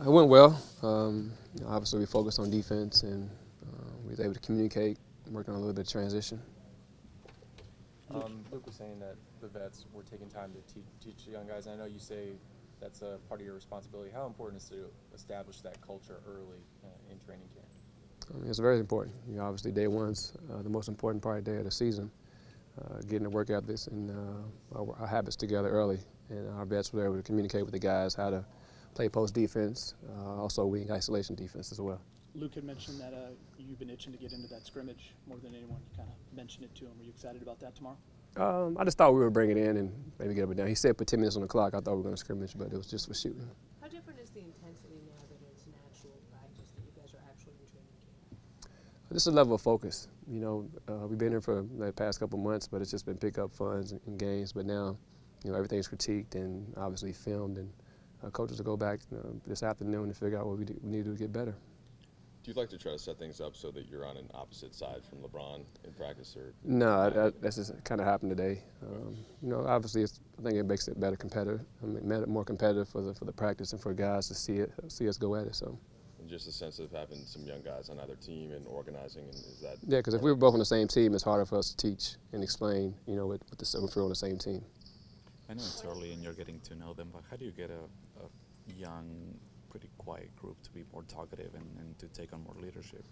It went well. Obviously, we focused on defense, and we was able to communicate, working on a little bit of transition. Luke was saying that the vets were taking time to teach the young guys. And I know you say that's a part of your responsibility. How important is it to establish that culture early in training camp? It's very important. Obviously, day one's the most important part of the day of the season. Getting the work ethics and our habits together early, and our vets were able to communicate with the guys how to play post defense, also wing isolation defense as well. Luke had mentioned that you've been itching to get into that scrimmage more than anyone. You kind of mentioned it to him. Are you excited about that tomorrow? I just thought we would bring it in and maybe get it down. He said put 10 minutes on the clock. I thought we were going to scrimmage, but it was just for shooting. How different is the intensity now that it's natural practice, that you guys are actually in training camp? Just a level of focus. We've been here for the past couple months, but it's just been pick-up funds and games. But now, everything's critiqued and obviously filmed, and coaches will go back this afternoon to figure out what we need to do to get better. Do you like to try to set things up so that you're on an opposite side from LeBron in practice? Or no, that's just kind of happened today. Obviously, I think it makes it better competitive. More competitive for the practice and for guys to see us go at it. So. And just a sense of having some young guys on either team and organizing, and is that? Yeah, because if we were both on the same team, it's harder for us to teach and explain. If we're on the same team. I know it's early and you're getting to know them, but how do you get a young, pretty quiet group to be more talkative and to take on more leadership?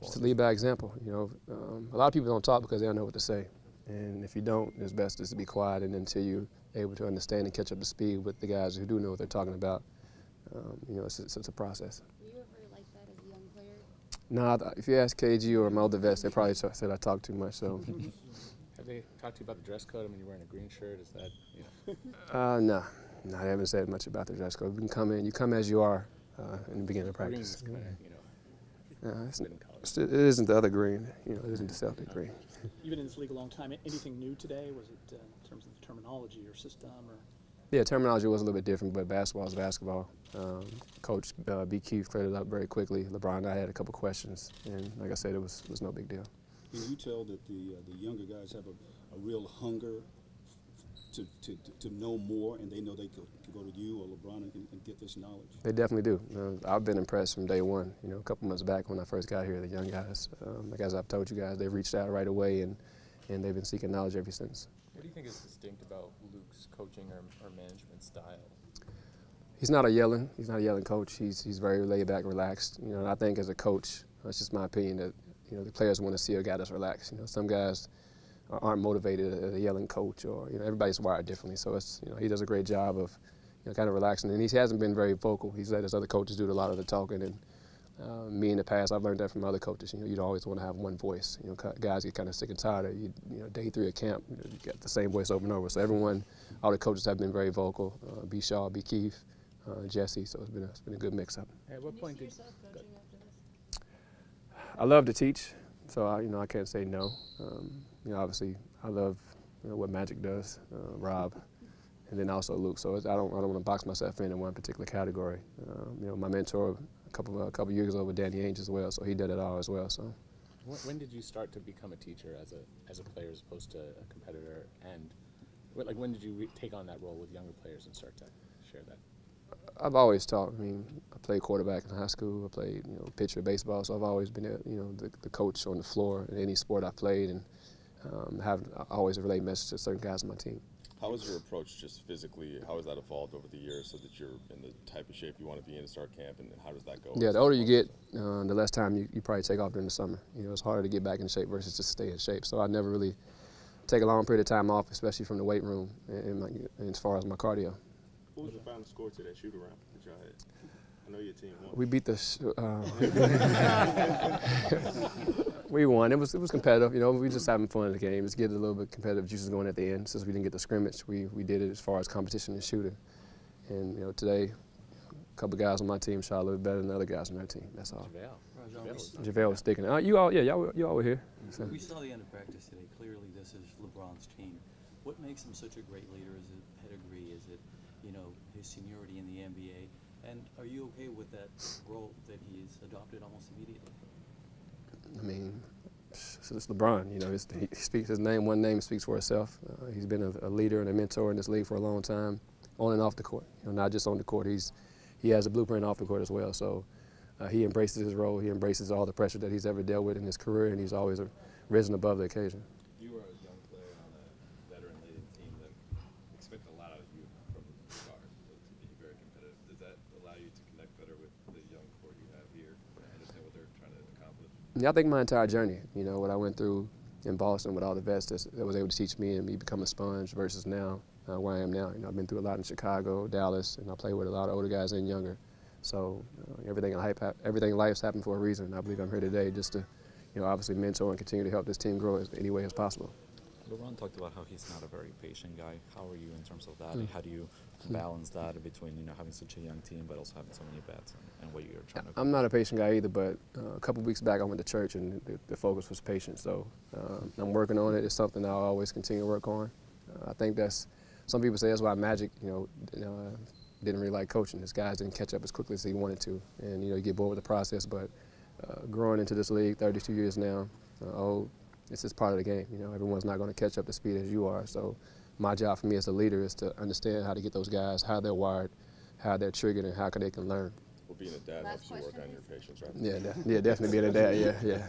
Just to lead by example. A lot of people don't talk because they don't know what to say. And if you don't, it's best just to be quiet, and until you're able to understand and catch up to speed with the guys who do know what they're talking about, it's a process. Were you ever like that as a young player? No, if you ask KG or my older vets, they probably said I talk too much. So. Have they talked to you about the dress code? I mean, you're wearing a green shirt. Is that, No, they haven't said much about the dress code. You can come in. You come as you are in the beginning of practice. It isn't the other green. It isn't the Celtic green. You've been in this league a long time. Anything new today? Was it in terms of the terminology or system? Or? Yeah, terminology was a little bit different, but basketball is basketball. Coach B. Keith cleared it up very quickly. LeBron and I had a couple questions, and like I said, it was no big deal. Can you tell that the younger guys have a real hunger to know more, and they know they can go to you or LeBron and get this knowledge? They definitely do. I've been impressed from day one. A couple months back when I first got here, the young guys, like as I've told you guys, they've reached out right away, and they've been seeking knowledge ever since. What do you think is distinct about Luke's coaching or management style? He's not a yelling coach. He's very laid back, relaxed. I think as a coach, that's just my opinion, that the players want to see a guy that's relaxed. Some guys aren't motivated as a yelling coach, or everybody's wired differently. So it's he does a great job of kind of relaxing, and he hasn't been very vocal. He's let his other coaches do a lot of the talking, and me in the past, I've learned that from other coaches. You'd always want to have one voice. Guys get kind of sick and tired of day 3 of camp. You get the same voice over and over. So all the coaches have been very vocal. B. Shaw, B. Keith, Jesse. So it's been a good mix-up. At what point did you start coaching after this? I love to teach, so I can't say no. Obviously, I love what Magic does, Rob, and then also Luke. So I don't want to box myself in one particular category. My mentor a couple years ago with Danny Ainge as well, so he did it all as well. So. When did you start to become a teacher as a player as opposed to a competitor? And when did you take on that role with younger players and start to share that? I've always taught. I played quarterback in high school. I played, pitcher baseball. So I've always been, the coach on the floor in any sport I played, and have always relayed messages to certain guys on my team. How has your approach just physically, how has that evolved over the years so that you're in the type of shape you want to be in to start camp, and how does that go? Yeah, the older you get, the less time you probably take off during the summer. It's harder to get back in shape versus just stay in shape. So I never really take a long period of time off, especially from the weight room and as far as my cardio. What was the final score to that shoot-around that y'all had? I know your team won. We beat we won. It was competitive. We were just having fun in the game. Just get a little bit competitive juices going at the end. Since we didn't get the scrimmage, we did it as far as competition and shooting. And today, a couple of guys on my team shot a little bit better than the other guys on their team. That's all. JaVale was sticking. You all were here. So. We saw the end of practice today. Clearly, this is LeBron's team. What makes him such a great leader? Is it pedigree? Is it his seniority in the NBA? And are you okay with that role that he's adopted almost immediately? It's LeBron. He speaks his name. One name speaks for itself. He's been a leader and a mentor in this league for a long time, on and off the court. Not just on the court. He's he has a blueprint off the court as well. So he embraces his role. He embraces all the pressure that he's ever dealt with in his career, and he's always risen above the occasion. You are a young player on a veteran-laden team that expect a lot out of you from the start to be very competitive. Does that allow you to connect better with the young core you have here and understand what they're trying to accomplish? Yeah, I think my entire journey, you know, what I went through in Boston with all the vets that was able to teach me and me become a sponge versus now where I am now. You know, I've been through a lot in Chicago, Dallas, and I play with a lot of older guys and younger. So everything in life's happened for a reason. I believe I'm here today just to, you know, obviously mentor and continue to help this team grow as any way as possible. LeBron talked about how he's not a very patient guy. How are you in terms of that? How do you balance that between, you know, having such a young team but also having so many vets and what you're trying to I'm not a patient guy either, but a couple weeks back I went to church and the focus was patience. So I'm working on it. It's something I'll always continue to work on. I think some people say that's why Magic, didn't really like coaching. His guys didn't catch up as quickly as he wanted to, and you get bored with the process. But growing into this league, 32 years now, it's just part of the game. You know, everyone's not going to catch up to speed as you are. So my job for me as a leader is to understand how to get those guys, how they're wired, how they're triggered, and how they can learn. Well, being a dad helps you work on your patience, right? Yeah, definitely being a dad. Yeah.